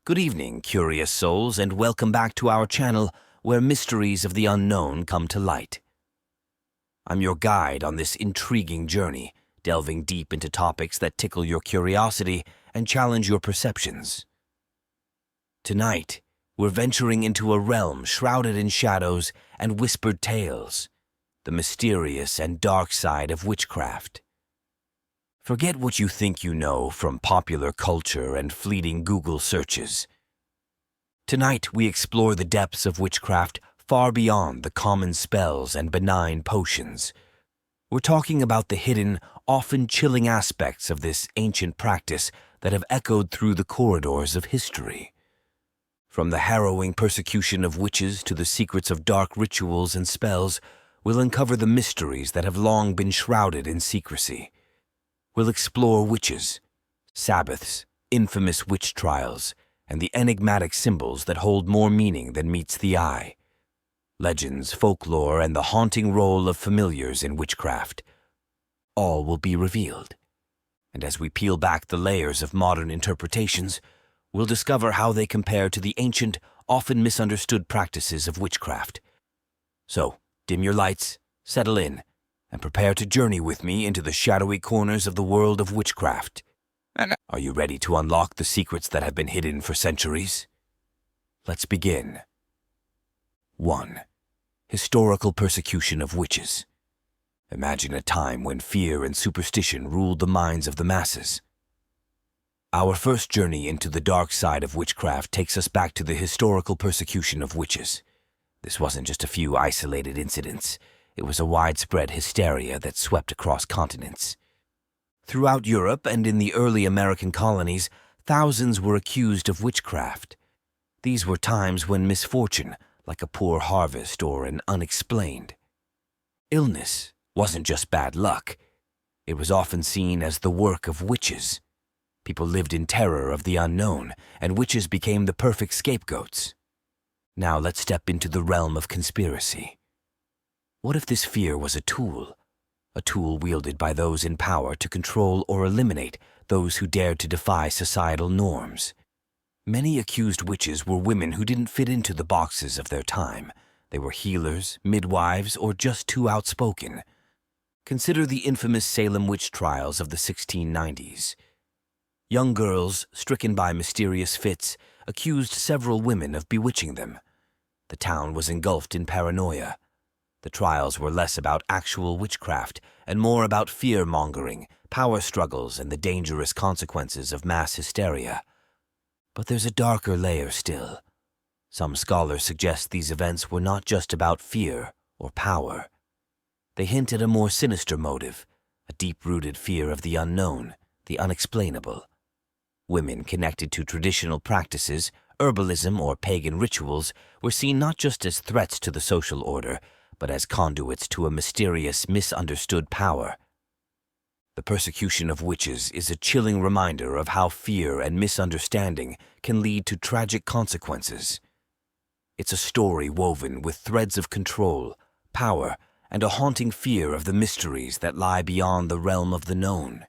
Good evening, curious souls, and welcome back to our channel where mysteries of the unknown come to light. I'm your guide on this intriguing journey, delving deep into topics that tickle your curiosity and challenge your perceptions. Tonight, we're venturing into a realm shrouded in shadows and whispered tales, the mysterious and dark side of witchcraft. Forget what you think you know from popular culture and fleeting Google searches. Tonight, we explore the depths of witchcraft far beyond the common spells and benign potions. We're talking about the hidden, often chilling aspects of this ancient practice that have echoed through the corridors of history. From the harrowing persecution of witches to the secrets of dark rituals and spells, we'll uncover the mysteries that have long been shrouded in secrecy. We'll explore witches, Sabbaths, infamous witch trials, and the enigmatic symbols that hold more meaning than meets the eye. Legends, folklore, and the haunting role of familiars in witchcraft. All will be revealed. And as we peel back the layers of modern interpretations, we'll discover how they compare to the ancient, often misunderstood practices of witchcraft. So, dim your lights, settle in, and prepare to journey with me into the shadowy corners of the world of witchcraft. Are you ready to unlock the secrets that have been hidden for centuries? Let's begin. 1. Historical persecution of witches. Imagine a time when fear and superstition ruled the minds of the masses. Our first journey into the dark side of witchcraft takes us back to the historical persecution of witches. This wasn't just a few isolated incidents. It was a widespread hysteria that swept across continents. Throughout Europe and in the early American colonies, thousands were accused of witchcraft. These were times when misfortune, like a poor harvest or an unexplained illness, wasn't just bad luck. It was often seen as the work of witches. People lived in terror of the unknown, and witches became the perfect scapegoats. Now let's step into the realm of conspiracy. What if this fear was a tool wielded by those in power to control or eliminate those who dared to defy societal norms? Many accused witches were women who didn't fit into the boxes of their time. They were healers, midwives, or just too outspoken. Consider the infamous Salem witch trials of the 1690s. Young girls, stricken by mysterious fits, accused several women of bewitching them. The town was engulfed in paranoia. The trials were less about actual witchcraft and more about fear-mongering, power struggles, and the dangerous consequences of mass hysteria. But there's a darker layer still. Some scholars suggest these events were not just about fear or power. They hint at a more sinister motive, a deep-rooted fear of the unknown, the unexplainable. Women connected to traditional practices, herbalism, or pagan rituals were seen not just as threats to the social order, but as conduits to a mysterious, misunderstood power. The persecution of witches is a chilling reminder of how fear and misunderstanding can lead to tragic consequences. It's a story woven with threads of control, power, and a haunting fear of the mysteries that lie beyond the realm of the known.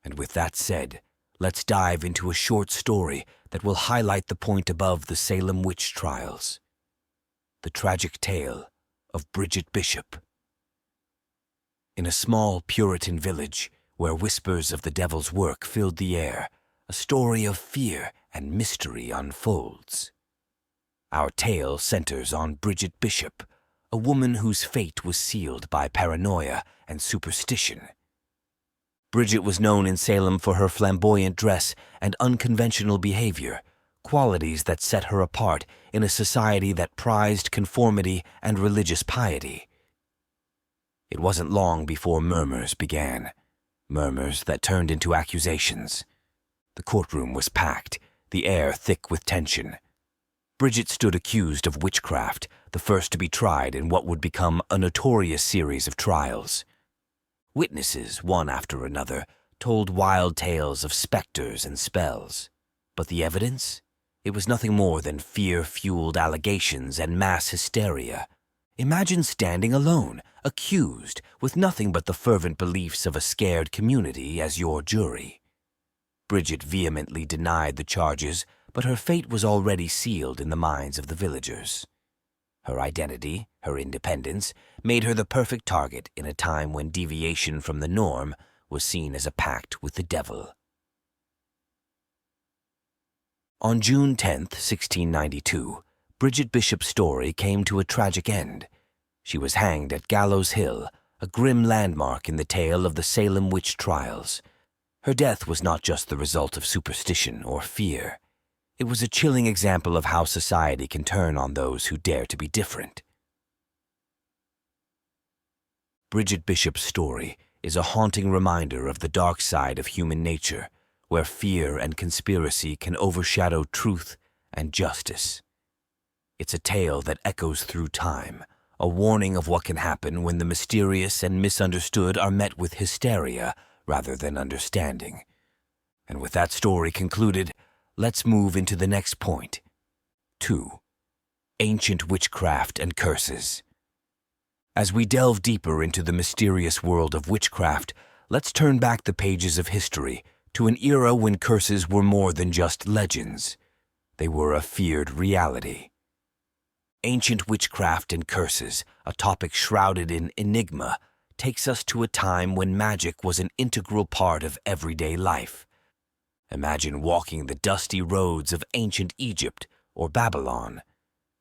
And with that said, let's dive into a short story that will highlight the point above the Salem witch trials. The tragic tale of Bridget Bishop. In a small Puritan village where whispers of the devil's work filled the air, a story of fear and mystery unfolds. Our tale centers on Bridget Bishop, a woman whose fate was sealed by paranoia and superstition. Bridget was known in Salem for her flamboyant dress and unconventional behavior, qualities that set her apart in a society that prized conformity and religious piety. It wasn't long before murmurs began, murmurs that turned into accusations. The courtroom was packed, the air thick with tension. Bridget stood accused of witchcraft, the first to be tried in what would become a notorious series of trials. Witnesses, one after another, told wild tales of specters and spells. But the evidence? It was nothing more than fear-fueled allegations and mass hysteria. Imagine standing alone, accused, with nothing but the fervent beliefs of a scared community as your jury. Bridget vehemently denied the charges, but her fate was already sealed in the minds of the villagers. Her identity, her independence, made her the perfect target in a time when deviation from the norm was seen as a pact with the devil. On June 10th, 1692, Bridget Bishop's story came to a tragic end. She was hanged at Gallows Hill, a grim landmark in the tale of the Salem witch trials. Her death was not just the result of superstition or fear. It was a chilling example of how society can turn on those who dare to be different. Bridget Bishop's story is a haunting reminder of the dark side of human nature, where fear and conspiracy can overshadow truth and justice. It's a tale that echoes through time, a warning of what can happen when the mysterious and misunderstood are met with hysteria rather than understanding. And with that story concluded, let's move into the next point. 2. Ancient Witchcraft and Curses. As we delve deeper into the mysterious world of witchcraft, let's turn back the pages of history to an era when curses were more than just legends. They were a feared reality. Ancient witchcraft and curses, a topic shrouded in enigma, takes us to a time when magic was an integral part of everyday life. Imagine walking the dusty roads of ancient Egypt or Babylon.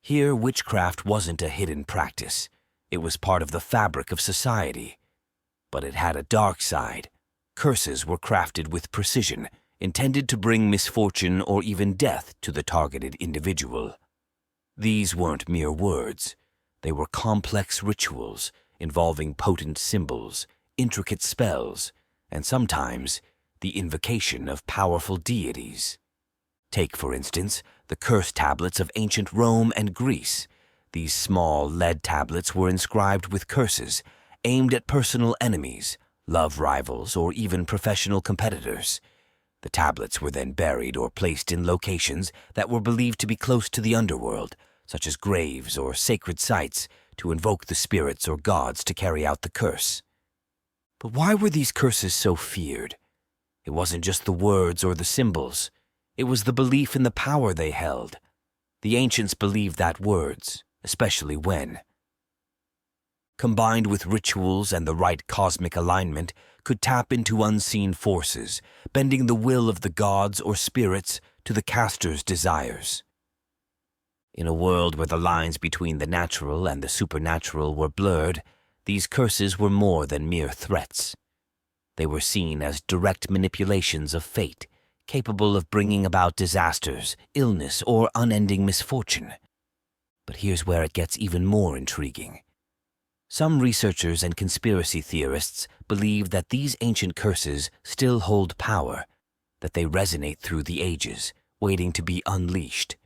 Here, witchcraft wasn't a hidden practice. It was part of the fabric of society. But it had a dark side. Curses were crafted with precision, intended to bring misfortune or even death to the targeted individual. These weren't mere words. They were complex rituals involving potent symbols, intricate spells, and sometimes the invocation of powerful deities. Take, for instance, the curse tablets of ancient Rome and Greece. These small lead tablets were inscribed with curses aimed at personal enemies, love rivals, or even professional competitors. The tablets were then buried or placed in locations that were believed to be close to the underworld, such as graves or sacred sites, to invoke the spirits or gods to carry out the curse. But why were these curses so feared? It wasn't just the words or the symbols. It was the belief in the power they held. The ancients believed that words, especially when, combined with rituals and the right cosmic alignment, could tap into unseen forces, bending the will of the gods or spirits to the caster's desires. In a world where the lines between the natural and the supernatural were blurred, these curses were more than mere threats. They were seen as direct manipulations of fate, capable of bringing about disasters, illness, or unending misfortune. But here's where it gets even more intriguing. Some researchers and conspiracy theorists believe that these ancient curses still hold power, that they resonate through the ages, waiting to be unleashed.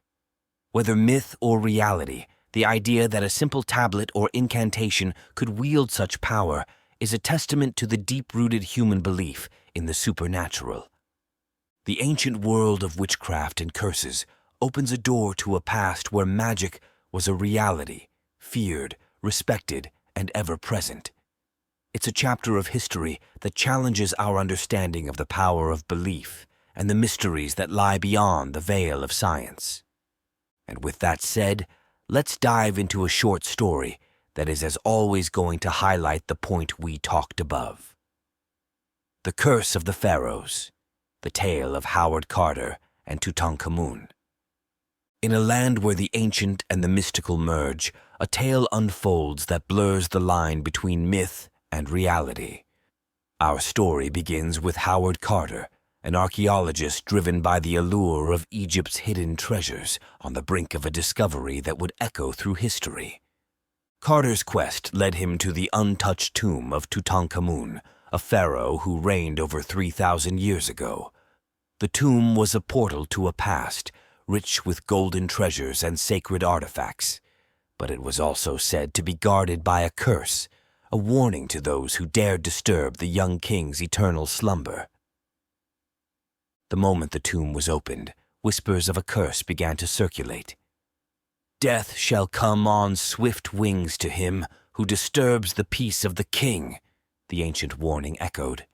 Whether myth or reality, the idea that a simple tablet or incantation could wield such power is a testament to the deep-rooted human belief in the supernatural. The ancient world of witchcraft and curses opens a door to a past where magic was a reality, feared, respected, and ever-present. It's a chapter of history that challenges our understanding of the power of belief and the mysteries that lie beyond the veil of science. And with that said, let's dive into a short story that is as always going to highlight the point we talked above. The Curse of the Pharaohs, the tale of Howard Carter and Tutankhamun. In a land where the ancient and the mystical merge, a tale unfolds that blurs the line between myth and reality. Our story begins with Howard Carter, an archaeologist driven by the allure of Egypt's hidden treasures on the brink of a discovery that would echo through history. Carter's quest led him to the untouched tomb of Tutankhamun, a pharaoh who reigned over 3,000 years ago. The tomb was a portal to a past, rich with golden treasures and sacred artifacts. But it was also said to be guarded by a curse, a warning to those who dared disturb the young king's eternal slumber. The moment the tomb was opened, whispers of a curse began to circulate. "Death shall come on swift wings to him who disturbs the peace of the king," the ancient warning echoed.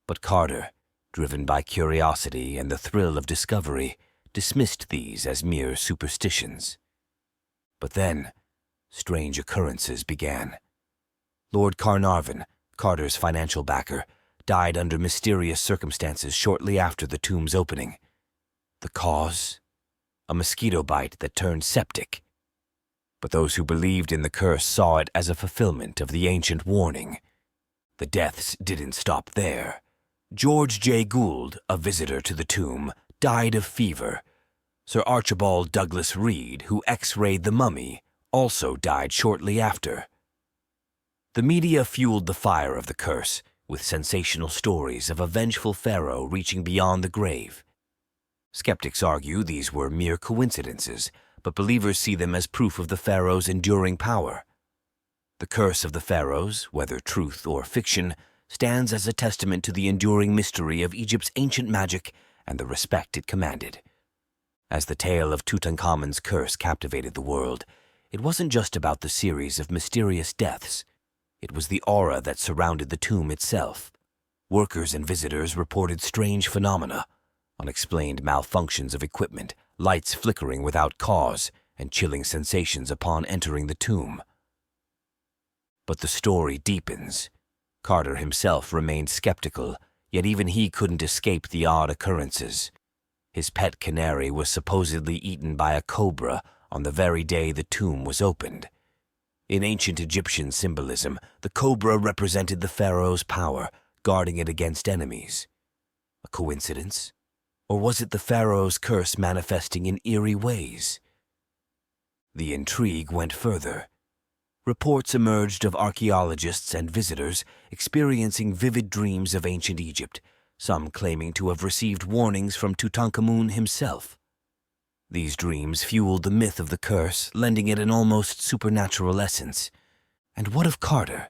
But Carter, driven by curiosity and the thrill of discovery, dismissed these as mere superstitions. But then, strange occurrences began. Lord Carnarvon, Carter's financial backer, died under mysterious circumstances shortly after the tomb's opening. The cause? A mosquito bite that turned septic. But those who believed in the curse saw it as a fulfillment of the ancient warning. The deaths didn't stop there. George J. Gould, a visitor to the tomb, died of fever. Sir Archibald Douglas Reed, who x-rayed the mummy, also died shortly after. The media fueled the fire of the curse with sensational stories of a vengeful pharaoh reaching beyond the grave. Skeptics argue these were mere coincidences, but believers see them as proof of the pharaoh's enduring power. The curse of the pharaohs, whether truth or fiction, stands as a testament to the enduring mystery of Egypt's ancient magic and the respect it commanded. As the tale of Tutankhamun's curse captivated the world, it wasn't just about the series of mysterious deaths. It was the aura that surrounded the tomb itself. Workers and visitors reported strange phenomena, unexplained malfunctions of equipment, lights flickering without cause, and chilling sensations upon entering the tomb. But the story deepens. Carter himself remained skeptical, yet even he couldn't escape the odd occurrences. His pet canary was supposedly eaten by a cobra on the very day the tomb was opened. In ancient Egyptian symbolism, the cobra represented the pharaoh's power, guarding it against enemies. A coincidence? Or was it the pharaoh's curse manifesting in eerie ways? The intrigue went further. Reports emerged of archaeologists and visitors experiencing vivid dreams of ancient Egypt, some claiming to have received warnings from Tutankhamun himself. These dreams fueled the myth of the curse, lending it an almost supernatural essence. And what of Carter,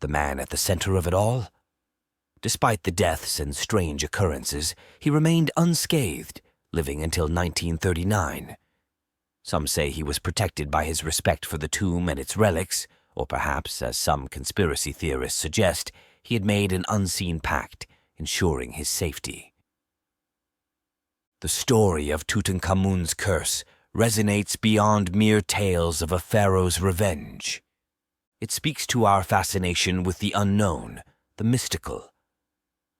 the man at the center of it all? Despite the deaths and strange occurrences, he remained unscathed, living until 1939. Some say he was protected by his respect for the tomb and its relics, or perhaps, as some conspiracy theorists suggest, he had made an unseen pact, ensuring his safety. The story of Tutankhamun's curse resonates beyond mere tales of a pharaoh's revenge. It speaks to our fascination with the unknown, the mystical.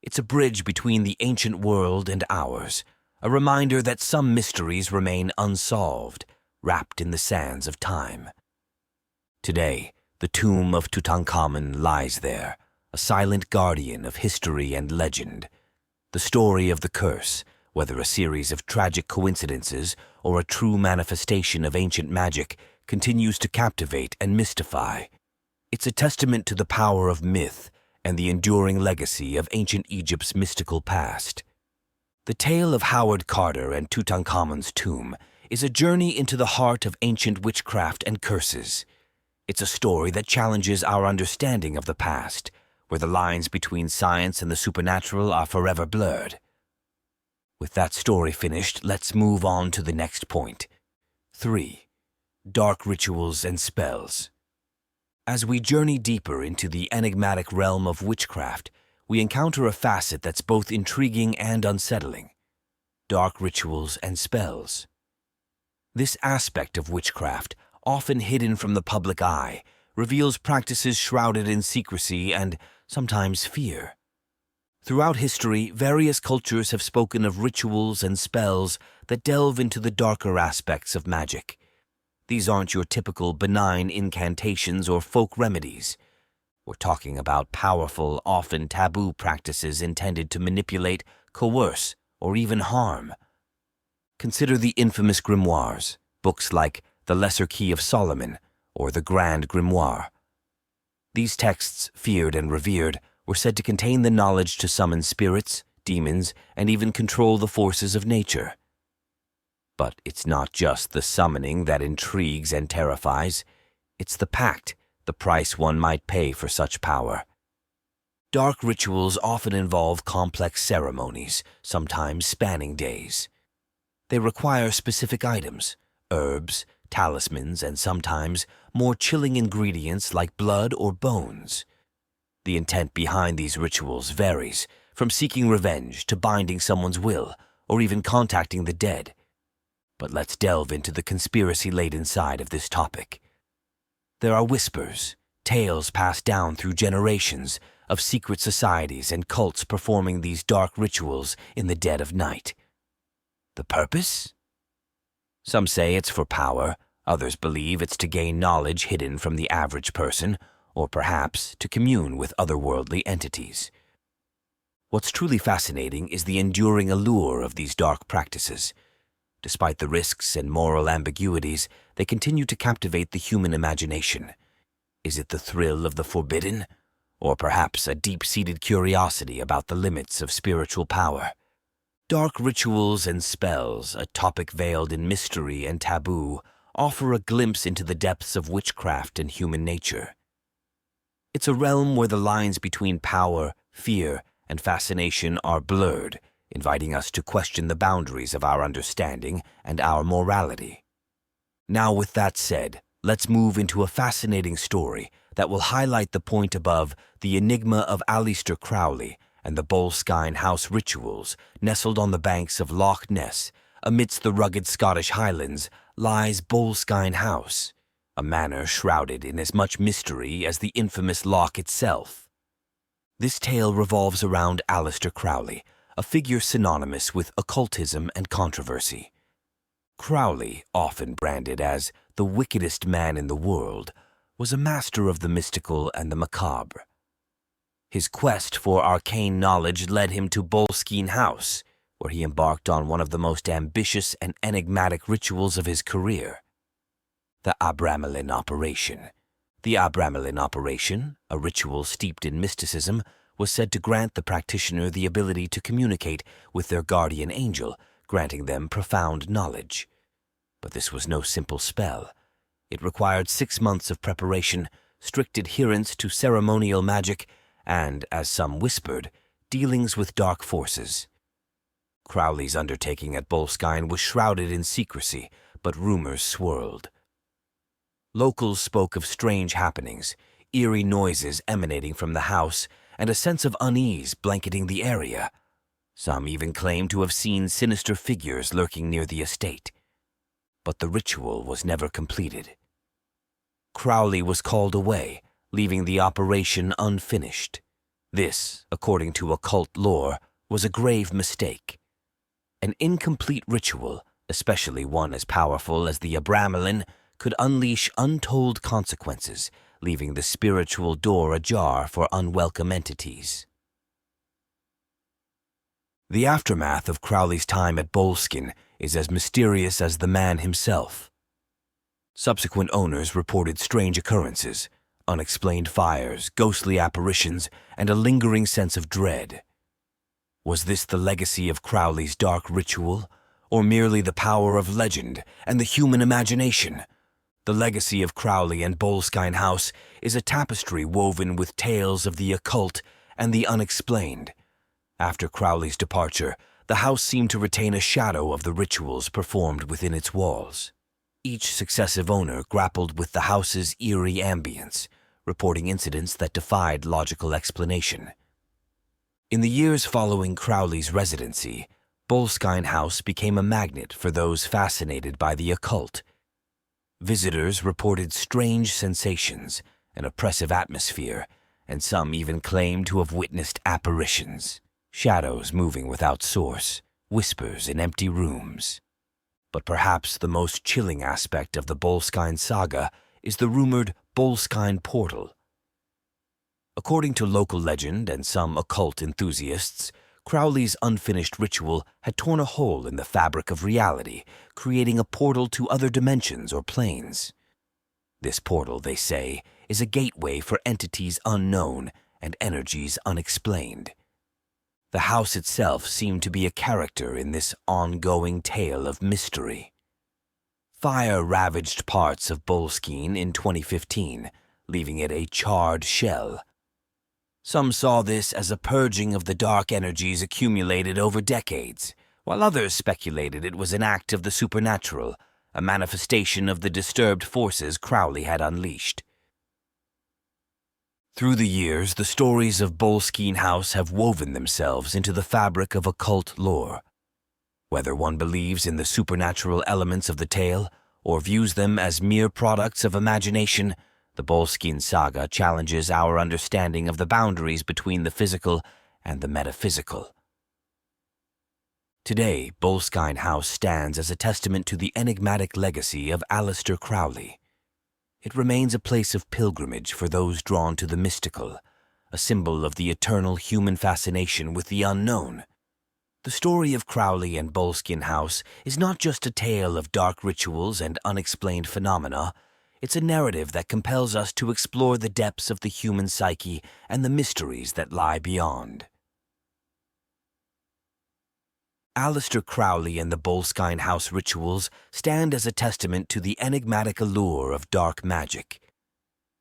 It's a bridge between the ancient world and ours, a reminder that some mysteries remain unsolved, wrapped in the sands of time. Today, the tomb of Tutankhamun lies there, a silent guardian of history and legend. The story of the curse, whether a series of tragic coincidences or a true manifestation of ancient magic, continues to captivate and mystify. It's a testament to the power of myth and the enduring legacy of ancient Egypt's mystical past. The tale of Howard Carter and Tutankhamun's tomb is a journey into the heart of ancient witchcraft and curses. It's a story that challenges our understanding of the past, where the lines between science and the supernatural are forever blurred. With that story finished, let's move on to the next point. 3. Dark rituals and spells. As we journey deeper into the enigmatic realm of witchcraft, we encounter a facet that's both intriguing and unsettling: dark rituals and spells. This aspect of witchcraft, often hidden from the public eye, reveals practices shrouded in secrecy and sometimes fear. Throughout history, various cultures have spoken of rituals and spells that delve into the darker aspects of magic. These aren't your typical benign incantations or folk remedies. We're talking about powerful, often taboo practices intended to manipulate, coerce, or even harm. Consider the infamous grimoires, books like The Lesser Key of Solomon or The Grand Grimoire. These texts, feared and revered, were said to contain the knowledge to summon spirits, demons, and even control the forces of nature. But it's not just the summoning that intrigues and terrifies. It's the pact, the price one might pay for such power. Dark rituals often involve complex ceremonies, sometimes spanning days. They require specific items, herbs, talismans, and sometimes more chilling ingredients like blood or bones. The intent behind these rituals varies, from seeking revenge to binding someone's will, or even contacting the dead. But let's delve into the conspiracy-laden side of this topic. There are whispers, tales passed down through generations of secret societies and cults performing these dark rituals in the dead of night. The purpose? Some say it's for power, others believe it's to gain knowledge hidden from the average person, or perhaps to commune with otherworldly entities. What's truly fascinating is the enduring allure of these dark practices. Despite the risks and moral ambiguities, they continue to captivate the human imagination. Is it the thrill of the forbidden, or perhaps a deep-seated curiosity about the limits of spiritual power? Dark rituals and spells, a topic veiled in mystery and taboo, offer a glimpse into the depths of witchcraft and human nature. It's a realm where the lines between power, fear, and fascination are blurred, inviting us to question the boundaries of our understanding and our morality. Now, with that said, let's move into a fascinating story that will highlight the point above: the enigma of Aleister Crowley and the Bolin House rituals. Nestled on the banks of Loch Ness, amidst the rugged Scottish Highlands, lies Bolin House, a manor shrouded in as much mystery as the infamous loch itself. This tale revolves around Aleister Crowley, a figure synonymous with occultism and controversy. Crowley, often branded as the wickedest man in the world, was a master of the mystical and the macabre. His quest for arcane knowledge led him to Bolin House, where he embarked on one of the most ambitious and enigmatic rituals of his career: the Abramelin Operation. The Abramelin Operation, a ritual steeped in mysticism, was said to grant the practitioner the ability to communicate with their guardian angel, granting them profound knowledge. But this was no simple spell. It required 6 months of preparation, strict adherence to ceremonial magic, and, as some whispered, dealings with dark forces. Crowley's undertaking at Bolin was shrouded in secrecy, but rumors swirled. Locals spoke of strange happenings, eerie noises emanating from the house, and a sense of unease blanketing the area. Some even claimed to have seen sinister figures lurking near the estate. But the ritual was never completed. Crowley was called away, leaving the operation unfinished. This, according to occult lore, was a grave mistake. An incomplete ritual, especially one as powerful as the Abramelin, could unleash untold consequences, leaving the spiritual door ajar for unwelcome entities. The aftermath of Crowley's time at Bolin is as mysterious as the man himself. Subsequent owners reported strange occurrences, unexplained fires, ghostly apparitions, and a lingering sense of dread. Was this the legacy of Crowley's dark ritual, or merely the power of legend and the human imagination? The legacy of Crowley and Bolin House is a tapestry woven with tales of the occult and the unexplained. After Crowley's departure, the house seemed to retain a shadow of the rituals performed within its walls. Each successive owner grappled with the house's eerie ambience, reporting incidents that defied logical explanation. In the years following Crowley's residency, Bolin House became a magnet for those fascinated by the occult. Visitors reported strange sensations, an oppressive atmosphere, and some even claimed to have witnessed apparitions, shadows moving without source, whispers in empty rooms. But perhaps the most chilling aspect of the Bolin saga is the rumored Bolin Portal. According to local legend and some occult enthusiasts, Crowley's unfinished ritual had torn a hole in the fabric of reality, creating a portal to other dimensions or planes. This portal, they say, is a gateway for entities unknown and energies unexplained. The house itself seemed to be a character in this ongoing tale of mystery. Fire ravaged parts of Bolin in 2015, leaving it a charred shell. Some saw this as a purging of the dark energies accumulated over decades, while others speculated it was an act of the supernatural, a manifestation of the disturbed forces Crowley had unleashed. Through the years, the stories of Bolin House have woven themselves into the fabric of occult lore. Whether one believes in the supernatural elements of the tale or views them as mere products of imagination, the Bolin saga challenges our understanding of the boundaries between the physical and the metaphysical. Today, Bolin House stands as a testament to the enigmatic legacy of Aleister Crowley. It remains a place of pilgrimage for those drawn to the mystical, a symbol of the eternal human fascination with the unknown. The story of Crowley and Bolin House is not just a tale of dark rituals and unexplained phenomena. It's a narrative that compels us to explore the depths of the human psyche and the mysteries that lie beyond. Aleister Crowley and the Bolin House rituals stand as a testament to the enigmatic allure of dark magic.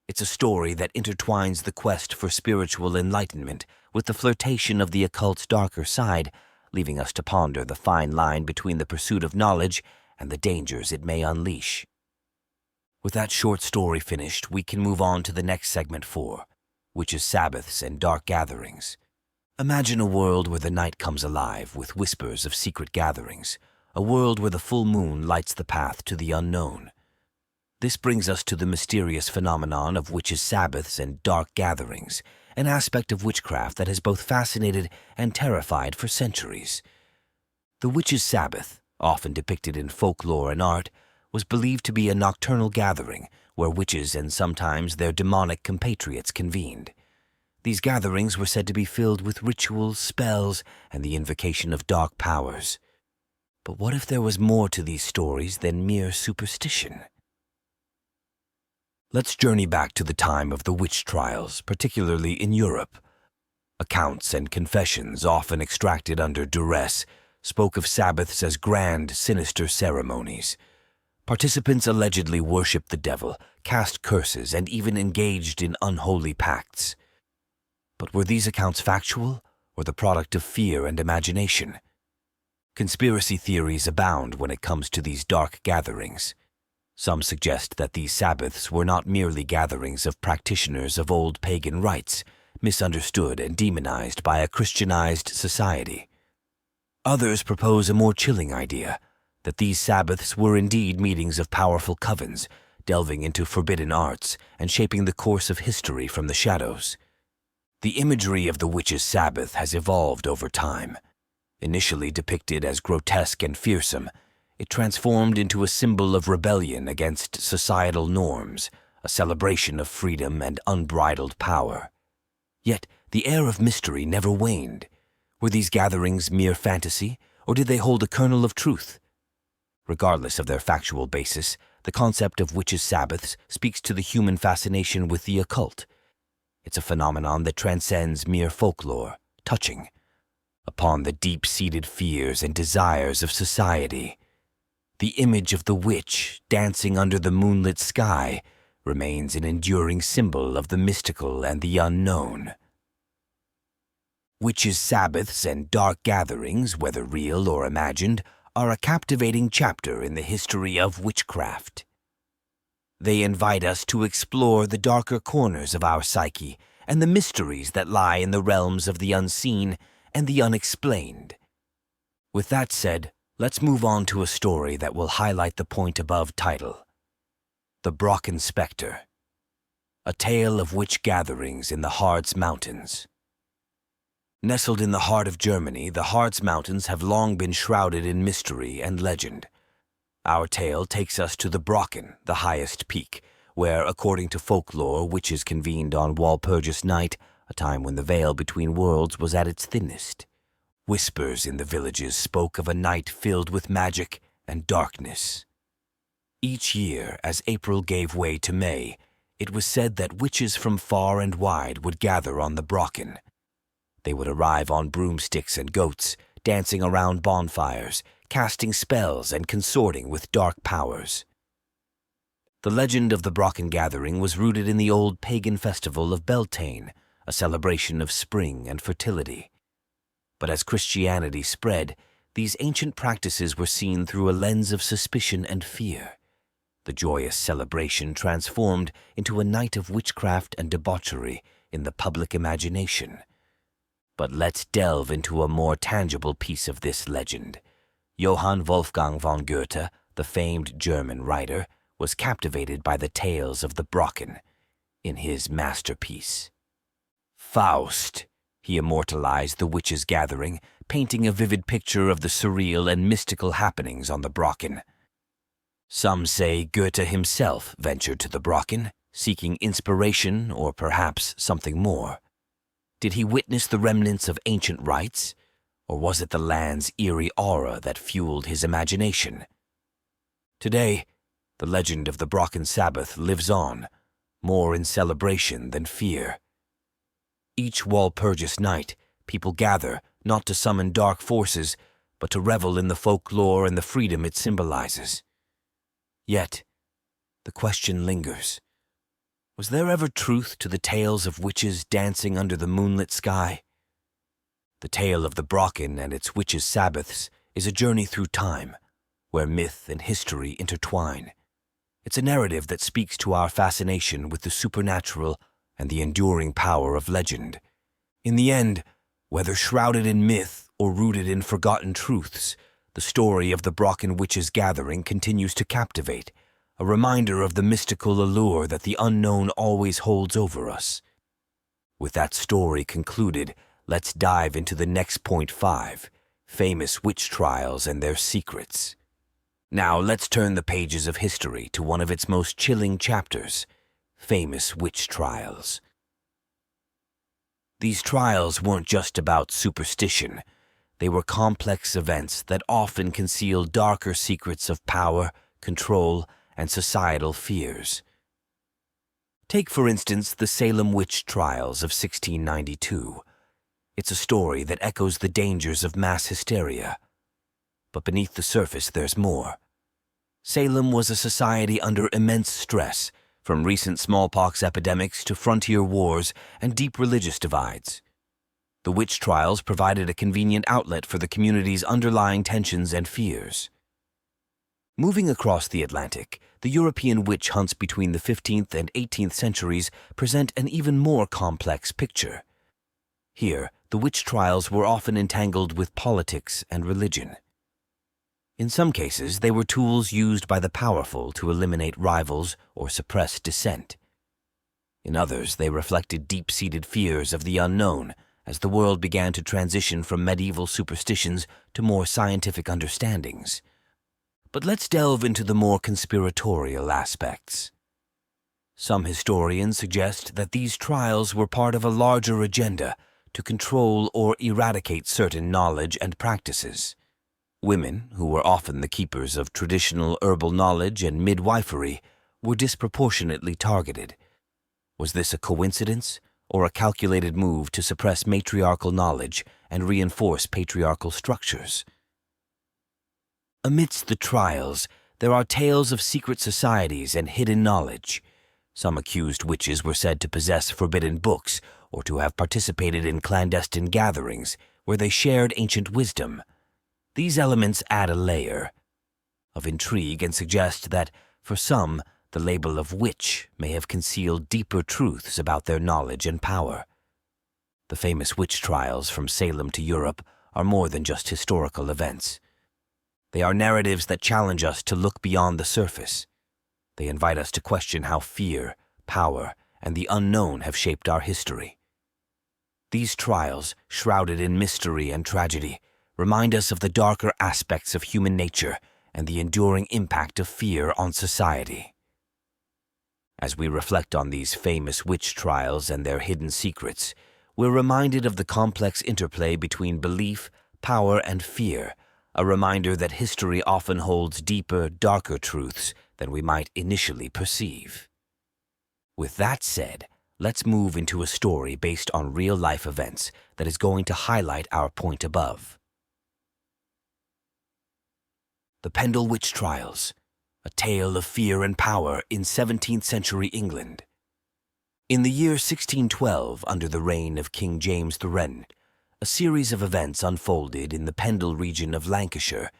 It's a story that intertwines the quest for spiritual enlightenment with the flirtation of the occult's darker side, leaving us to ponder the fine line between the pursuit of knowledge and the dangers it may unleash. With that short story finished, we can move on to the next segment 4, which is Sabbaths and Dark Gatherings. Imagine a world where the night comes alive with whispers of secret gatherings, a world where the full moon lights the path to the unknown. This brings us to the mysterious phenomenon of witches' Sabbaths and dark gatherings, an aspect of witchcraft that has both fascinated and terrified for centuries. The witches' Sabbath, often depicted in folklore and art, was believed to be a nocturnal gathering where witches and sometimes their demonic compatriots convened. These gatherings were said to be filled with rituals, spells, and the invocation of dark powers. But what if there was more to these stories than mere superstition? Let's journey back to the time of the witch trials, particularly in Europe. Accounts and confessions, often extracted under duress, spoke of Sabbaths as grand, sinister ceremonies. Participants allegedly worshipped the devil, cast curses, and even engaged in unholy pacts. But were these accounts factual, or the product of fear and imagination? Conspiracy theories abound when it comes to these dark gatherings. Some suggest that these Sabbaths were not merely gatherings of practitioners of old pagan rites, misunderstood and demonized by a Christianized society. Others propose a more chilling idea, that these Sabbaths were indeed meetings of powerful covens, delving into forbidden arts and shaping the course of history from the shadows. The imagery of the witches' Sabbath has evolved over time. Initially depicted as grotesque and fearsome, it transformed into a symbol of rebellion against societal norms, a celebration of freedom and unbridled power. Yet, the air of mystery never waned. Were these gatherings mere fantasy, or did they hold a kernel of truth? Regardless of their factual basis, the concept of witches' Sabbaths speaks to the human fascination with the occult. It's a phenomenon that transcends mere folklore, touching upon the deep-seated fears and desires of society. The image of the witch dancing under the moonlit sky remains an enduring symbol of the mystical and the unknown. Witches' Sabbaths and dark gatherings, whether real or imagined, are a captivating chapter in the history of witchcraft. They invite us to explore the darker corners of our psyche and the mysteries that lie in the realms of the unseen and the unexplained. With that said, let's move on to a story that will highlight the point above title. The Brocken Spectre, a tale of witch gatherings in the Harz Mountains. Nestled in the heart of Germany, the Harz Mountains have long been shrouded in mystery and legend. Our tale takes us to the Brocken, the highest peak, where, according to folklore, witches convened on Walpurgis night, a time when the veil between worlds was at its thinnest. Whispers in the villages spoke of a night filled with magic and darkness. Each year, as April gave way to May, it was said that witches from far and wide would gather on the Brocken. They would arrive on broomsticks and goats, dancing around bonfires, casting spells and consorting with dark powers. The legend of the Brocken gathering was rooted in the old pagan festival of Beltane, a celebration of spring and fertility. But as Christianity spread, these ancient practices were seen through a lens of suspicion and fear. The joyous celebration transformed into a night of witchcraft and debauchery in the public imagination. But let's delve into a more tangible piece of this legend, Johann Wolfgang von Goethe, the famed German writer, was captivated by the tales of the Brocken in his masterpiece. Faust, he immortalized the witches' gathering, painting a vivid picture of the surreal and mystical happenings on the Brocken. Some say Goethe himself ventured to the Brocken, seeking inspiration or perhaps something more. Did he witness the remnants of ancient rites, or was it the land's eerie aura that fueled his imagination? Today, the legend of the Brocken Sabbath lives on, more in celebration than fear. Each Walpurgis night, people gather not to summon dark forces, but to revel in the folklore and the freedom it symbolizes. Yet, the question lingers. Was there ever truth to the tales of witches dancing under the moonlit sky? The tale of the Brocken and its witches' Sabbaths is a journey through time, where myth and history intertwine. It's a narrative that speaks to our fascination with the supernatural and the enduring power of legend. In the end, whether shrouded in myth or rooted in forgotten truths, the story of the Brocken witches' gathering continues to captivate, a reminder of the mystical allure that the unknown always holds over us. With that story concluded, let's dive into the next point 5, famous witch trials and their secrets. Now let's turn the pages of history to one of its most chilling chapters, famous witch trials. These trials weren't just about superstition. They were complex events that often concealed darker secrets of power, control, and societal fears. Take, for instance, the Salem witch trials of 1692. It's a story that echoes the dangers of mass hysteria. But beneath the surface, there's more. Salem was a society under immense stress, from recent smallpox epidemics to frontier wars and deep religious divides. The witch trials provided a convenient outlet for the community's underlying tensions and fears. Moving across the Atlantic, the European witch hunts between the 15th and 18th centuries present an even more complex picture. Here, the witch trials were often entangled with politics and religion. In some cases, they were tools used by the powerful to eliminate rivals or suppress dissent. In others, they reflected deep-seated fears of the unknown as the world began to transition from medieval superstitions to more scientific understandings. But let's delve into the more conspiratorial aspects. Some historians suggest that these trials were part of a larger agenda to control or eradicate certain knowledge and practices. Women, who were often the keepers of traditional herbal knowledge and midwifery, were disproportionately targeted. Was this a coincidence or a calculated move to suppress matriarchal knowledge and reinforce patriarchal structures? Amidst the trials, there are tales of secret societies and hidden knowledge. Some accused witches were said to possess forbidden books or to have participated in clandestine gatherings where they shared ancient wisdom. These elements add a layer of intrigue and suggest that, for some, the label of witch may have concealed deeper truths about their knowledge and power. The famous witch trials from Salem to Europe are more than just historical events. They are narratives that challenge us to look beyond the surface. They invite us to question how fear, power, and the unknown have shaped our history. These trials, shrouded in mystery and tragedy, remind us of the darker aspects of human nature and the enduring impact of fear on society. As we reflect on these famous witch trials and their hidden secrets, we're reminded of the complex interplay between belief, power, and fear, a reminder that history often holds deeper, darker truths than we might initially perceive. With that said, let's move into a story based on real-life events that is going to highlight our point above. The Pendle Witch Trials, a tale of fear and power in 17th century England. In the year 1612, under the reign of King James the Red, a series of events unfolded in the Pendle region of Lancashire,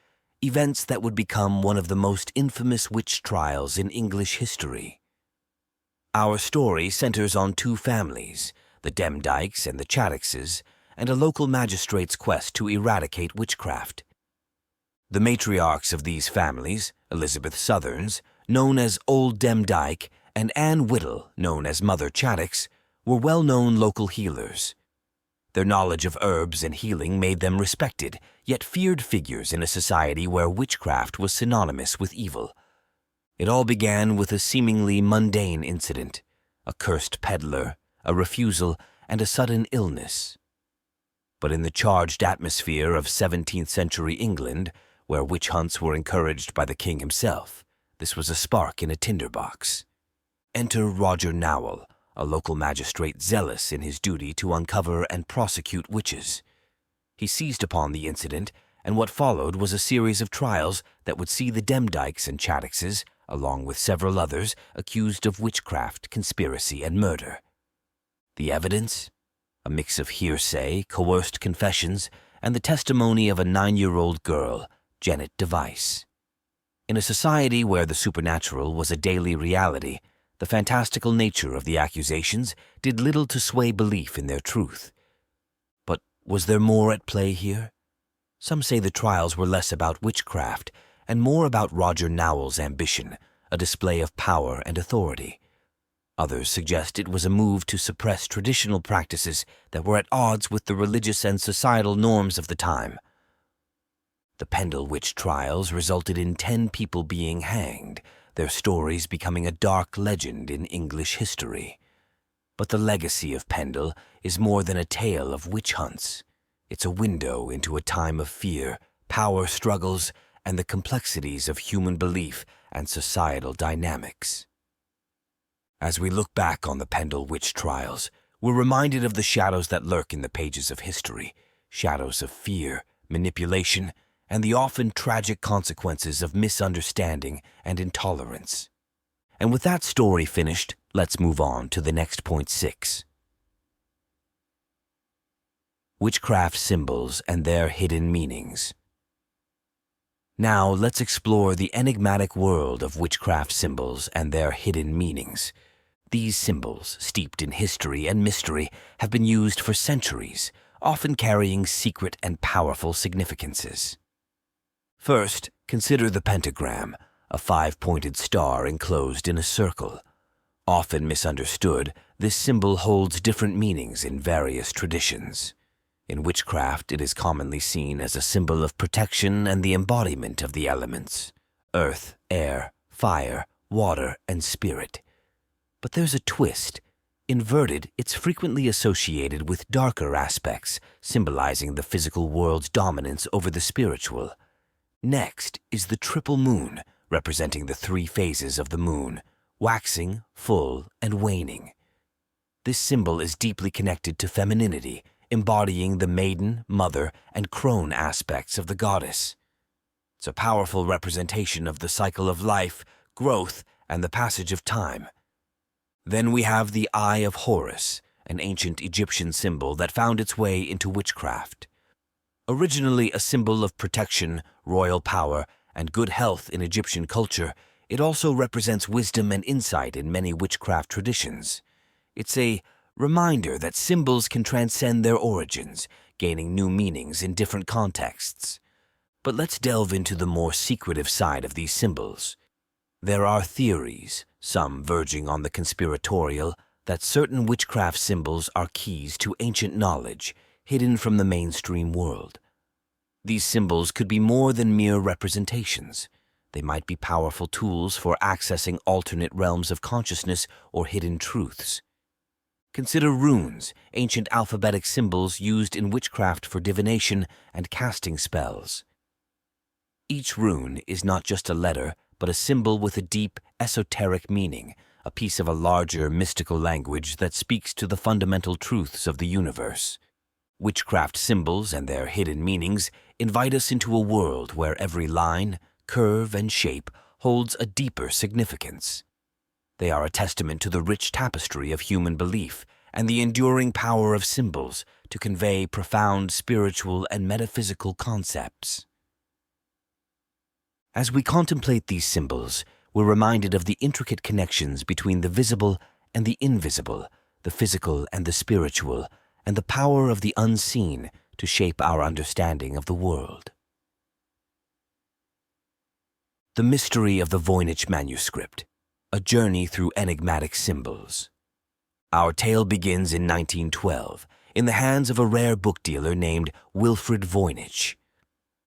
events that would become one of the most infamous witch trials in English history. Our story centers on two families, the Demdikes and the Chaddixes, and a local magistrate's quest to eradicate witchcraft. The matriarchs of these families, Elizabeth Southerns, known as Old Demdike, and Anne Whittle, known as Mother Chattox, were well-known local healers. Their knowledge of herbs and healing made them respected, yet feared figures in a society where witchcraft was synonymous with evil. It all began with a seemingly mundane incident: a cursed peddler, a refusal, and a sudden illness. But in the charged atmosphere of 17th century England, where witch hunts were encouraged by the king himself, this was a spark in a tinderbox. Enter Roger Nowell, a local magistrate zealous in his duty to uncover and prosecute witches. He seized upon the incident, and what followed was a series of trials that would see the Demdikes and Chattoxes, along with several others, accused of witchcraft, conspiracy, and murder. The evidence? A mix of hearsay, coerced confessions, and the testimony of a 9-year-old girl, Janet Device. In a society where the supernatural was a daily reality, the fantastical nature of the accusations did little to sway belief in their truth. But was there more at play here? Some say the trials were less about witchcraft and more about Roger Nowell's ambition, a display of power and authority. Others suggest it was a move to suppress traditional practices that were at odds with the religious and societal norms of the time. The Pendle witch trials resulted in 10 people being hanged, their stories becoming a dark legend in English history. But the legacy of Pendle is more than a tale of witch hunts. It's a window into a time of fear, power struggles, and the complexities of human belief and societal dynamics. As we look back on the Pendle witch trials, we're reminded of the shadows that lurk in the pages of history, shadows of fear, manipulation, and the often tragic consequences of misunderstanding and intolerance. And with that story finished, let's move on to the next point 6. Witchcraft symbols and their hidden meanings. Now let's explore the enigmatic world of witchcraft symbols and their hidden meanings. These symbols, steeped in history and mystery, have been used for centuries, often carrying secret and powerful significances. First, consider the pentagram, a 5-pointed star enclosed in a circle. Often misunderstood, this symbol holds different meanings in various traditions. In witchcraft, it is commonly seen as a symbol of protection and the embodiment of the elements: earth, air, fire, water, and spirit. But there's a twist. Inverted, it's frequently associated with darker aspects, symbolizing the physical world's dominance over the spiritual. Next is the triple moon, representing the 3 phases of the moon: waxing, full, and waning. This symbol is deeply connected to femininity, embodying the maiden, mother, and crone aspects of the goddess. It's a powerful representation of the cycle of life, growth, and the passage of time. Then we have the Eye of Horus, an ancient Egyptian symbol that found its way into witchcraft. Originally a symbol of protection, royal power, and good health in Egyptian culture, it also represents wisdom and insight in many witchcraft traditions. It's a reminder that symbols can transcend their origins, gaining new meanings in different contexts. But let's delve into the more secretive side of these symbols. There are theories, some verging on the conspiratorial, that certain witchcraft symbols are keys to ancient knowledge, hidden from the mainstream world. These symbols could be more than mere representations. They might be powerful tools for accessing alternate realms of consciousness or hidden truths. Consider runes, ancient alphabetic symbols used in witchcraft for divination and casting spells. Each rune is not just a letter, but a symbol with a deep, esoteric meaning, a piece of a larger, mystical language that speaks to the fundamental truths of the universe. Witchcraft symbols and their hidden meanings invite us into a world where every line, curve, and shape holds a deeper significance. They are a testament to the rich tapestry of human belief and the enduring power of symbols to convey profound spiritual and metaphysical concepts. As we contemplate these symbols, we're reminded of the intricate connections between the visible and the invisible, the physical and the spiritual, and the power of the unseen to shape our understanding of the world. The Mystery of the Voyage Manuscript, a journey through enigmatic symbols. Our tale begins in 1912, in the hands of a rare book dealer named Wilfred Voynich.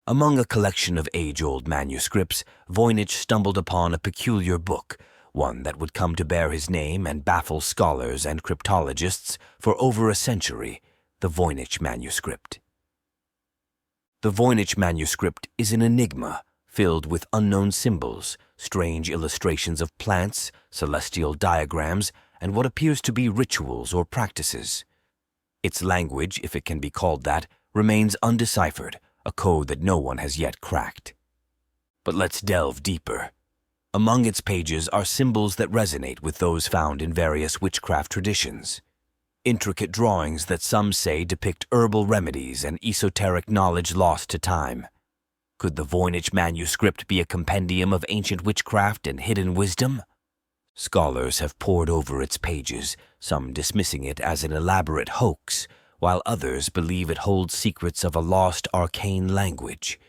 Among a collection of age-old manuscripts, Voynich stumbled upon a peculiar book, one that would come to bear his name and baffle scholars and cryptologists for over a century, the Voyage Manuscript. The Voyage Manuscript is an enigma filled with unknown symbols, strange illustrations of plants, celestial diagrams, and what appears to be rituals or practices. Its language, if it can be called that, remains undeciphered, a code that no one has yet cracked. But let's delve deeper. Among its pages are symbols that resonate with those found in various witchcraft traditions. Intricate drawings that some say depict herbal remedies and esoteric knowledge lost to time. Could the Voynich Manuscript be a compendium of ancient witchcraft and hidden wisdom? Scholars have pored over its pages, some dismissing it as an elaborate hoax, while others believe it holds secrets of a lost arcane language.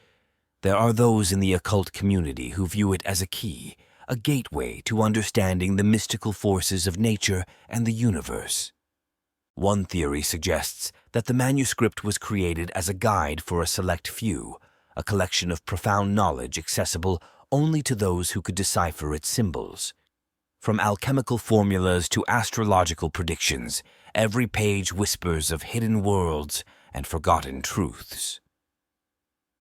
There are those in the occult community who view it as a key, a gateway to understanding the mystical forces of nature and the universe. One theory suggests that the manuscript was created as a guide for a select few, a collection of profound knowledge accessible only to those who could decipher its symbols. From alchemical formulas to astrological predictions, every page whispers of hidden worlds and forgotten truths.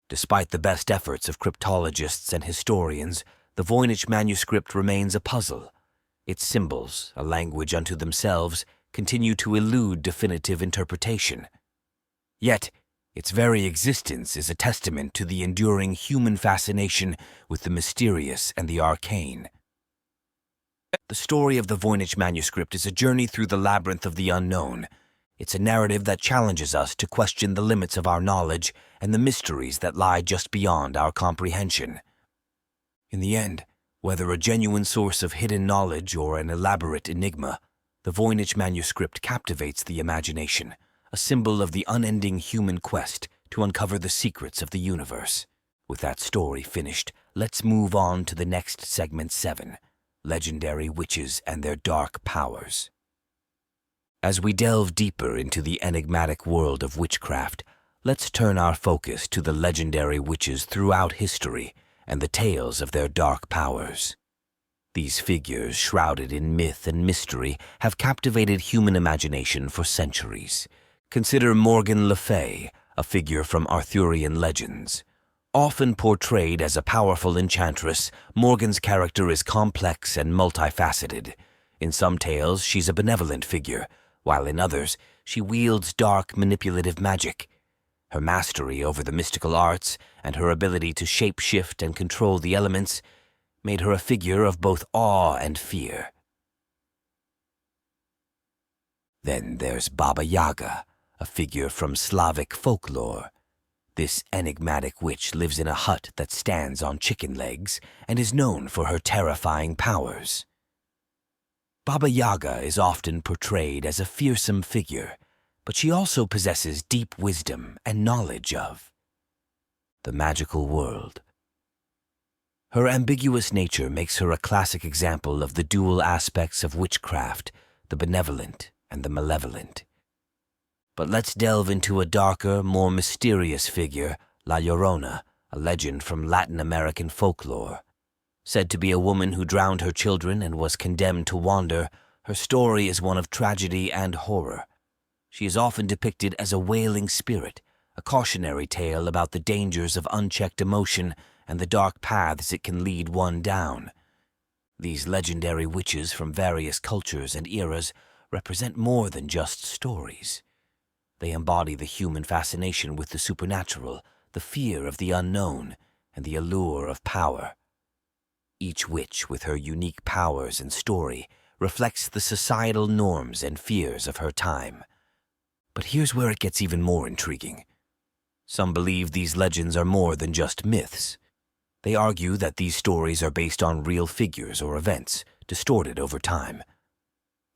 Despite the best efforts of cryptologists and historians, the Voynich Manuscript remains a puzzle. Its symbols, a language unto themselves, continue to elude definitive interpretation. Yet, its very existence is a testament to the enduring human fascination with the mysterious and the arcane. The story of the Voynich Manuscript is a journey through the labyrinth of the unknown. It's a narrative that challenges us to question the limits of our knowledge and the mysteries that lie just beyond our comprehension. In the end, whether a genuine source of hidden knowledge or an elaborate enigma, the Voynich Manuscript captivates the imagination, a symbol of the unending human quest to uncover the secrets of the universe. With that story finished, let's move on to the next segment 7, Legendary Witches and Their Dark Powers. As we delve deeper into the enigmatic world of witchcraft, let's turn our focus to the legendary witches throughout history and the tales of their dark powers. These figures, shrouded in myth and mystery, have captivated human imagination for centuries. Consider Morgan Le Fay, a figure from Arthurian legends. Often portrayed as a powerful enchantress, Morgan's character is complex and multifaceted. In some tales, she's a benevolent figure, while in others, she wields dark, manipulative magic. Her mastery over the mystical arts and her ability to shape-shift and control the elements made her a figure of both awe and fear. Then there's Baba Yaga, a figure from Slavic folklore. This enigmatic witch lives in a hut that stands on chicken legs and is known for her terrifying powers. Baba Yaga is often portrayed as a fearsome figure, but she also possesses deep wisdom and knowledge of the magical world. Her ambiguous nature makes her a classic example of the dual aspects of witchcraft, the benevolent and the malevolent. But let's delve into a darker, more mysterious figure, La Llorona, a legend from Latin American folklore. Said to be a woman who drowned her children and was condemned to wander, her story is one of tragedy and horror. She is often depicted as a wailing spirit, a cautionary tale about the dangers of unchecked emotion and the dark paths it can lead one down. These legendary witches from various cultures and eras represent more than just stories. They embody the human fascination with the supernatural, the fear of the unknown, and the allure of power. Each witch, with her unique powers and story, reflects the societal norms and fears of her time. But here's where it gets even more intriguing. Some believe these legends are more than just myths. They argue that these stories are based on real figures or events, distorted over time.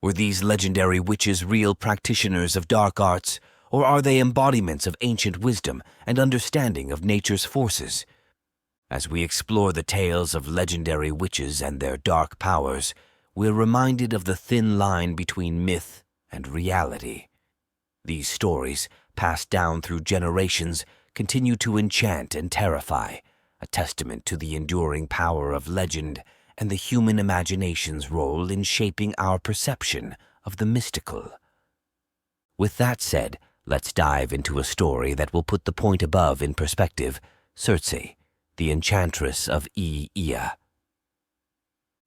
Were these legendary witches real practitioners of dark arts, or are they embodiments of ancient wisdom and understanding of nature's forces? As we explore the tales of legendary witches and their dark powers, we're reminded of the thin line between myth and reality. These stories, passed down through generations, continue to enchant and terrify, a testament to the enduring power of legend and the human imagination's role in shaping our perception of the mystical. With that said, let's dive into a story that will put the point above in perspective: Circe, the enchantress of Aea.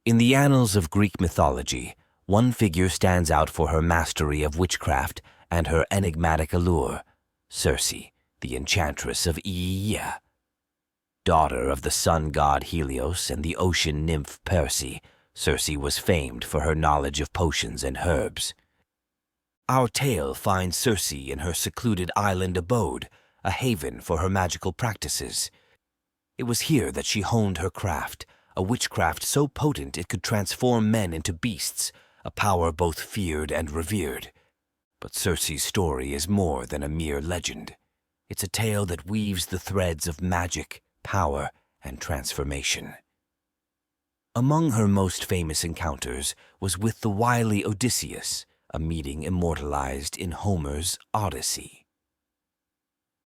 In the annals of Greek mythology, one figure stands out for her mastery of witchcraft and her enigmatic allure: Circe, the enchantress of Aea. Daughter of the sun god Helios and the ocean nymph Perse, Circe was famed for her knowledge of potions and herbs. Our tale finds Circe in her secluded island abode, a haven for her magical practices. It was here that she honed her craft, a witchcraft so potent it could transform men into beasts, a power both feared and revered. But Circe's story is more than a mere legend. It's a tale that weaves the threads of magic, power, and transformation. Among her most famous encounters was with the wily Odysseus, a meeting immortalized in Homer's Odyssey.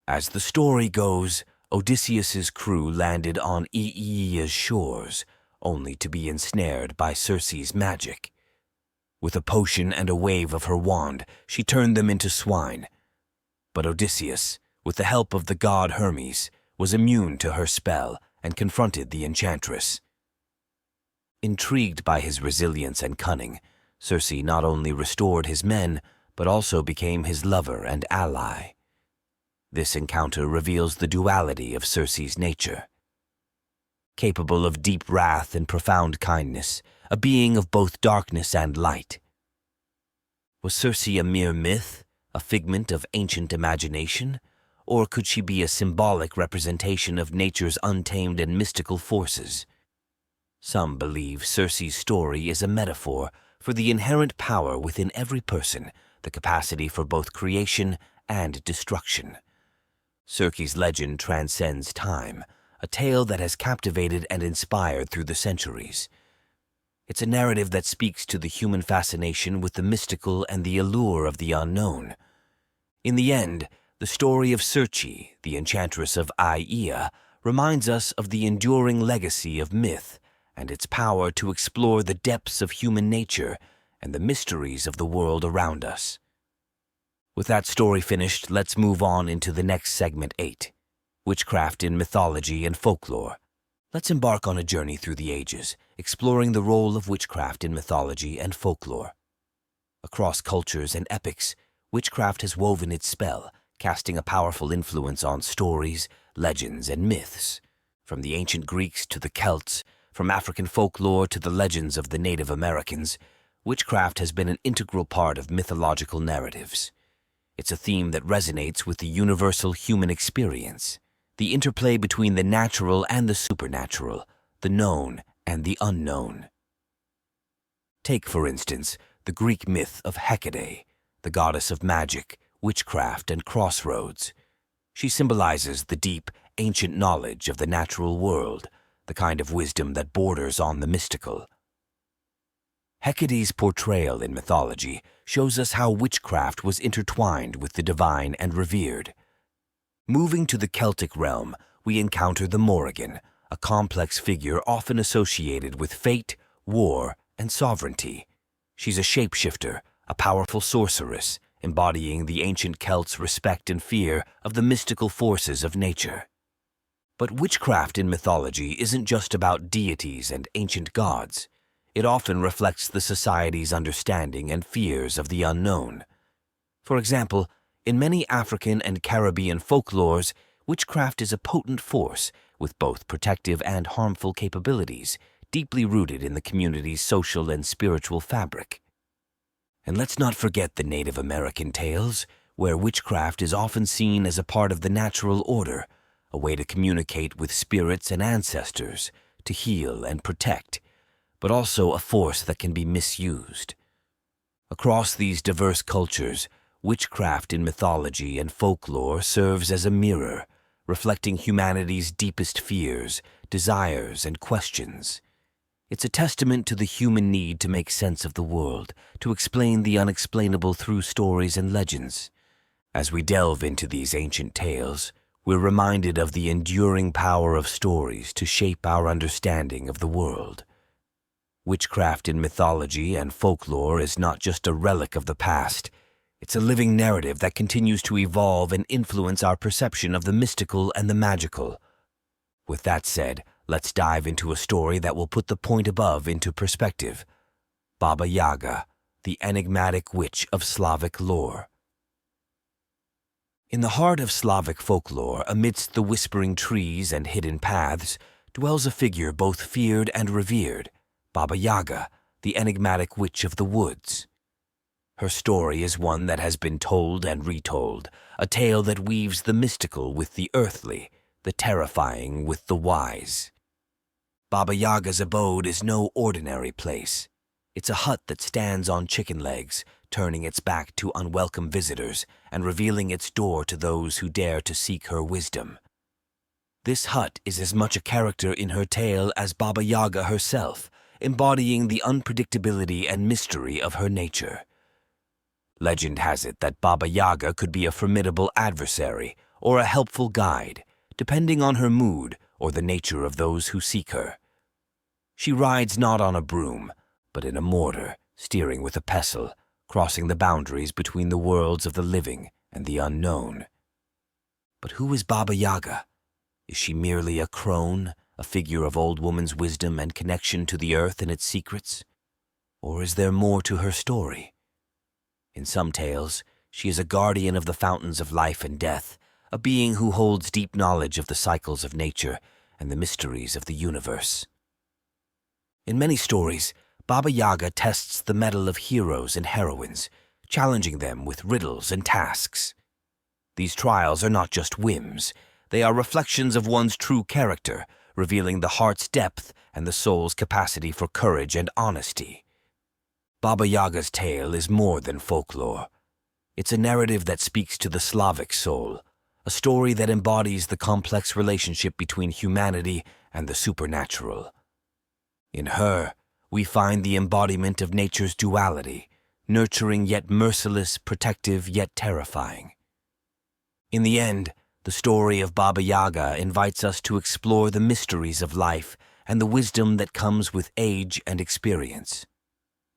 As the story goes, Odysseus's crew landed on Aea's shores, only to be ensnared by Circe's magic. With a potion and a wave of her wand, she turned them into swine. But Odysseus, with the help of the god Hermes, was immune to her spell and confronted the enchantress. Intrigued by his resilience and cunning, Circe not only restored his men, but also became his lover and ally. This encounter reveals the duality of Circe's nature. Capable of deep wrath and profound kindness, a being of both darkness and light. Was Circe a mere myth, a figment of ancient imagination, or could she be a symbolic representation of nature's untamed and mystical forces? Some believe Circe's story is a metaphor for the inherent power within every person, the capacity for both creation and destruction. Circe's legend transcends time, a tale that has captivated and inspired through the centuries. It's a narrative that speaks to the human fascination with the mystical and the allure of the unknown. In the end, the story of Circe, the enchantress of Aea, reminds us of the enduring legacy of myth and its power to explore the depths of human nature and the mysteries of the world around us. With that story finished, let's move on into the next segment 8, Witchcraft in Mythology and Folklore. Let's embark on a journey through the ages, exploring the role of witchcraft in mythology and folklore. Across cultures and epics, witchcraft has woven its spell, casting a powerful influence on stories, legends, and myths. From the ancient Greeks to the Celts, from African folklore to the legends of the Native Americans, witchcraft has been an integral part of mythological narratives. It's a theme that resonates with the universal human experience, the interplay between the natural and the supernatural, the known and the unknown. Take, for instance, the Greek myth of Hecate, the goddess of magic, witchcraft, and crossroads. She symbolizes the deep, ancient knowledge of the natural world, the kind of wisdom that borders on the mystical. Hecate's portrayal in mythology shows us how witchcraft was intertwined with the divine and revered. Moving to the Celtic realm, we encounter the Morrigan, a complex figure often associated with fate, war, and sovereignty. She's a shapeshifter, a powerful sorceress, embodying the ancient Celts' respect and fear of the mystical forces of nature. But witchcraft in mythology isn't just about deities and ancient gods. It often reflects the society's understanding and fears of the unknown. For example, in many African and Caribbean folklores, witchcraft is a potent force with both protective and harmful capabilities, deeply rooted in the community's social and spiritual fabric. And let's not forget the Native American tales, where witchcraft is often seen as a part of the natural order, a way to communicate with spirits and ancestors, to heal and protect, but also a force that can be misused. Across these diverse cultures, witchcraft in mythology and folklore serves as a mirror, reflecting humanity's deepest fears, desires, and questions. It's a testament to the human need to make sense of the world, to explain the unexplainable through stories and legends. As we delve into these ancient tales, we're reminded of the enduring power of stories to shape our understanding of the world. Witchcraft in mythology and folklore is not just a relic of the past. It's a living narrative that continues to evolve and influence our perception of the mystical and the magical. With that said, let's dive into a story that will put the point above into perspective. Baba Yaga, the enigmatic witch of Slavic lore. In the heart of Slavic folklore, amidst the whispering trees and hidden paths, dwells a figure both feared and revered, Baba Yaga, the enigmatic witch of the woods. Her story is one that has been told and retold, a tale that weaves the mystical with the earthly, the terrifying with the wise. Baba Yaga's abode is no ordinary place. It's a hut that stands on chicken legs, turning its back to unwelcome visitors and revealing its door to those who dare to seek her wisdom. This hut is as much a character in her tale as Baba Yaga herself, embodying the unpredictability and mystery of her nature. Legend has it that Baba Yaga could be a formidable adversary or a helpful guide, depending on her mood or the nature of those who seek her. She rides not on a broom, but in a mortar, steering with a pestle, crossing the boundaries between the worlds of the living and the unknown. But who is Baba Yaga? Is she merely a crone, a figure of old woman's wisdom and connection to the earth and its secrets? Or is there more to her story? In some tales, she is a guardian of the fountains of life and death, a being who holds deep knowledge of the cycles of nature and the mysteries of the universe. In many stories, Baba Yaga tests the mettle of heroes and heroines, challenging them with riddles and tasks. These trials are not just whims. They are reflections of one's true character, revealing the heart's depth and the soul's capacity for courage and honesty. Baba Yaga's tale is more than folklore. It's a narrative that speaks to the Slavic soul, a story that embodies the complex relationship between humanity and the supernatural. In her, we find the embodiment of nature's duality, nurturing yet merciless, protective yet terrifying. In the end, the story of Baba Yaga invites us to explore the mysteries of life and the wisdom that comes with age and experience.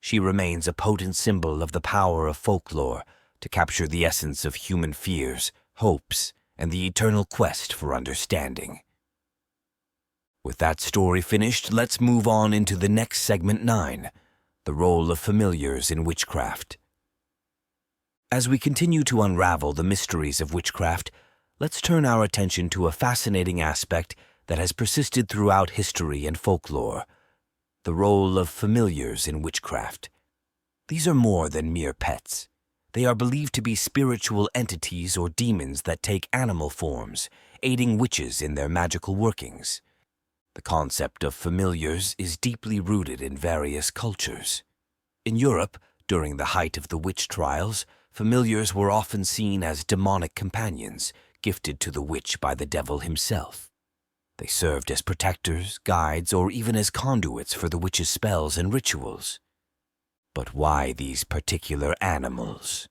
She remains a potent symbol of the power of folklore to capture the essence of human fears, hopes, and the eternal quest for understanding. With that story finished, let's move on into the next segment 9, the role of familiars in witchcraft. As we continue to unravel the mysteries of witchcraft, let's turn our attention to a fascinating aspect that has persisted throughout history and folklore, the role of familiars in witchcraft. These are more than mere pets. They are believed to be spiritual entities or demons that take animal forms, aiding witches in their magical workings. The concept of familiars is deeply rooted in various cultures. In Europe, during the height of the witch trials, familiars were often seen as demonic companions, gifted to the witch by the devil himself. They served as protectors, guides, or even as conduits for the witch's spells and rituals. But why these particular animals?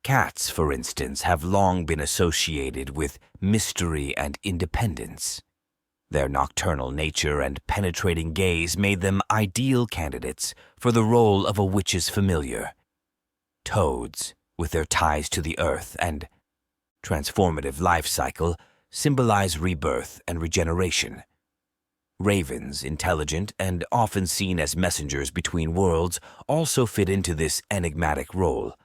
Cats, for instance, have long been associated with mystery and independence. Their nocturnal nature and penetrating gaze made them ideal candidates for the role of a witch's familiar. Toads, with their ties to the earth and transformative life cycle, symbolize rebirth and regeneration. Ravens, intelligent and often seen as messengers between worlds, also fit into this enigmatic role.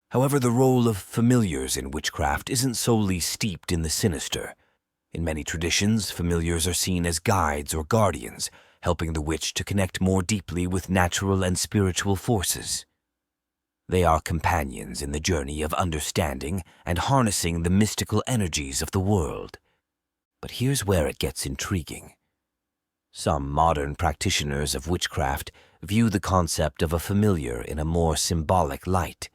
However, the role of familiars in witchcraft isn't solely steeped in the sinister. In many traditions, familiars are seen as guides or guardians, helping the witch to connect more deeply with natural and spiritual forces. They are companions in the journey of understanding and harnessing the mystical energies of the world. But here's where it gets intriguing. Some modern practitioners of witchcraft view the concept of a familiar in a more symbolic light.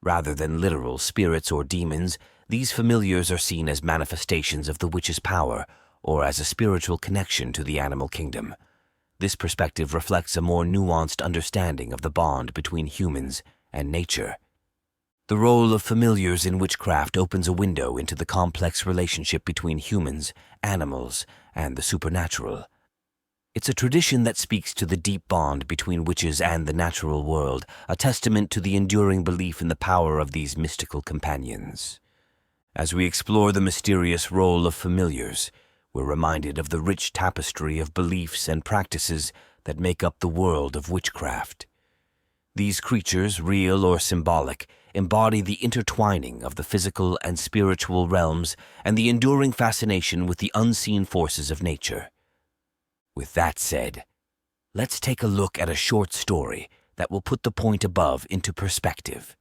Rather than literal spirits or demons, these familiars are seen as manifestations of the witch's power or as a spiritual connection to the animal kingdom. This perspective reflects a more nuanced understanding of the bond between humans and nature. The role of familiars in witchcraft opens a window into the complex relationship between humans, animals, and the supernatural. It's a tradition that speaks to the deep bond between witches and the natural world, a testament to the enduring belief in the power of these mystical companions. As we explore the mysterious role of familiars, we're reminded of the rich tapestry of beliefs and practices that make up the world of witchcraft. These creatures, real or symbolic, embody the intertwining of the physical and spiritual realms and the enduring fascination with the unseen forces of nature. With that said, let's take a look at a short story that will put the point above into perspective.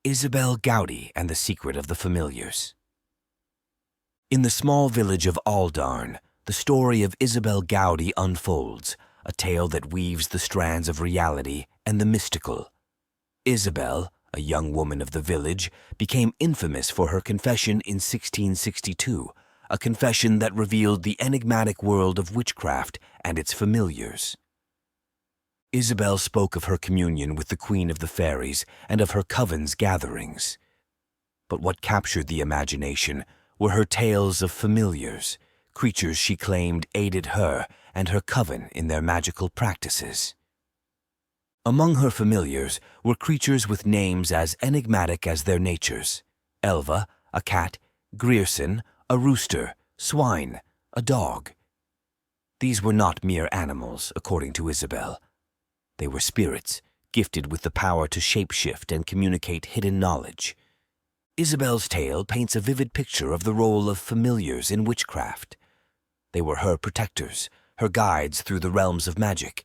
Isabel Gowdy and the Secret of the Familiars. In the small village of Aldarn, the story of Isabel Gowdy unfolds, a tale that weaves the strands of reality and the mystical. Isabel, a young woman of the village, became infamous for her confession in 1662, a confession that revealed the enigmatic world of witchcraft and its familiars. Isabel spoke of her communion with the Queen of the Fairies and of her coven's gatherings. But what captured the imagination were her tales of familiars, creatures she claimed aided her and her coven in their magical practices. Among her familiars were creatures with names as enigmatic as their natures: Elva, a cat; Grierson, a rooster; Swine, a dog. These were not mere animals, according to Isabel. They were spirits, gifted with the power to shapeshift and communicate hidden knowledge. Isabel's tale paints a vivid picture of the role of familiars in witchcraft. They were her protectors, her guides through the realms of magic.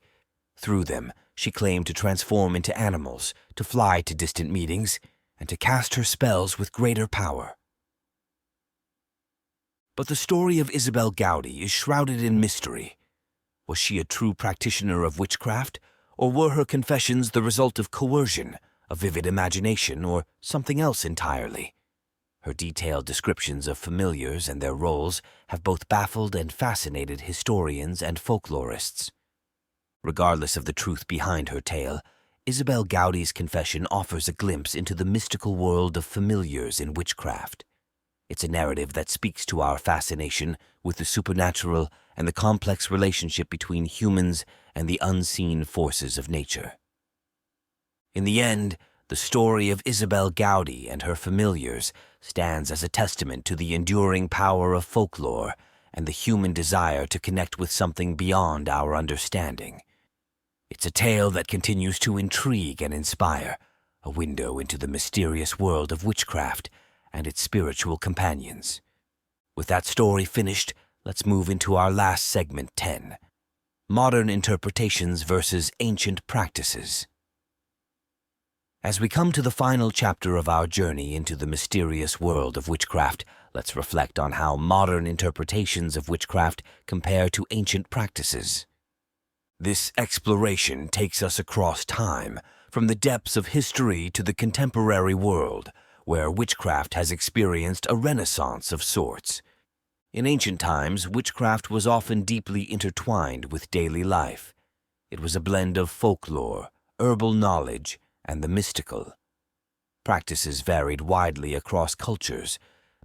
Through them, she claimed to transform into animals, to fly to distant meetings, and to cast her spells with greater power. But the story of Isabel Gowdy is shrouded in mystery. Was she a true practitioner of witchcraft, or were her confessions the result of coercion, a vivid imagination, or something else entirely? Her detailed descriptions of familiars and their roles have both baffled and fascinated historians and folklorists. Regardless of the truth behind her tale, Isabel Gowdy's confession offers a glimpse into the mystical world of familiars in witchcraft. It's a narrative that speaks to our fascination with the supernatural and the complex relationship between humans and the unseen forces of nature. In the end, the story of Isabel Gowdy and her familiars stands as a testament to the enduring power of folklore and the human desire to connect with something beyond our understanding. It's a tale that continues to intrigue and inspire, a window into the mysterious world of witchcraft and its spiritual companions. With that story finished, let's move into our last segment 10, Modern Interpretations versus Ancient Practices. As we come to the final chapter of our journey into the mysterious world of witchcraft, let's reflect on how modern interpretations of witchcraft compare to ancient practices. This exploration takes us across time, from the depths of history to the contemporary world, where witchcraft has experienced a renaissance of sorts. In ancient times, witchcraft was often deeply intertwined with daily life. It was a blend of folklore, herbal knowledge, and the mystical. Practices varied widely across cultures,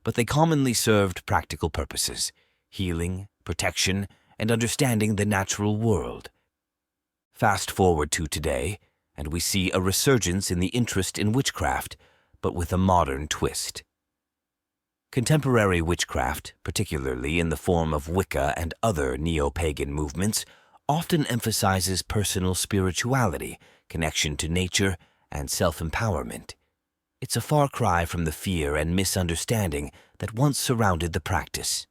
but they commonly served practical purposes: healing, protection, and understanding the natural world. Fast forward to today, and we see a resurgence in the interest in witchcraft, but with a modern twist. Contemporary witchcraft, particularly in the form of Wicca and other neo-pagan movements, often emphasizes personal spirituality, connection to nature, and self-empowerment. It's a far cry from the fear and misunderstanding that once surrounded the practice.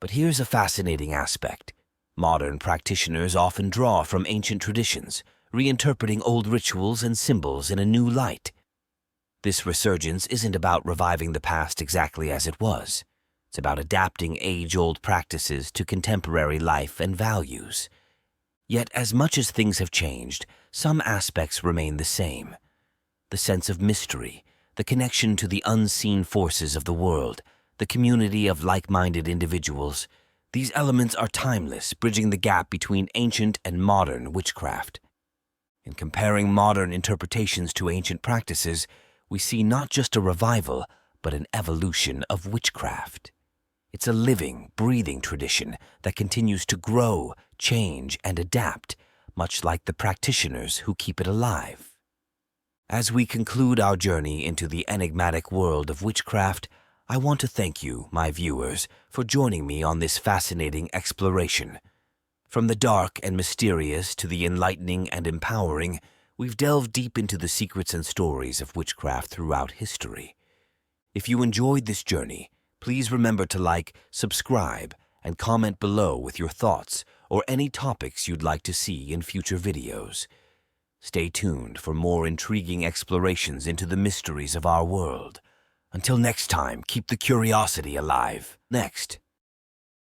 But here's a fascinating aspect. Modern practitioners often draw from ancient traditions, reinterpreting old rituals and symbols in a new light. This resurgence isn't about reviving the past exactly as it was. It's about adapting age-old practices to contemporary life and values. Yet, as much as things have changed, some aspects remain the same. The sense of mystery, the connection to the unseen forces of the world, the community of like-minded individuals. These elements are timeless, bridging the gap between ancient and modern witchcraft. In comparing modern interpretations to ancient practices, we see not just a revival, but an evolution of witchcraft. It's a living, breathing tradition that continues to grow, change, and adapt, much like the practitioners who keep it alive. As we conclude our journey into the enigmatic world of witchcraft, I want to thank you, my viewers, for joining me on this fascinating exploration. From the dark and mysterious to the enlightening and empowering, we've delved deep into the secrets and stories of witchcraft throughout history. If you enjoyed this journey, please remember to like, subscribe, and comment below with your thoughts or any topics you'd like to see in future videos. Stay tuned for more intriguing explorations into the mysteries of our world. Until next time, keep the curiosity alive. Next,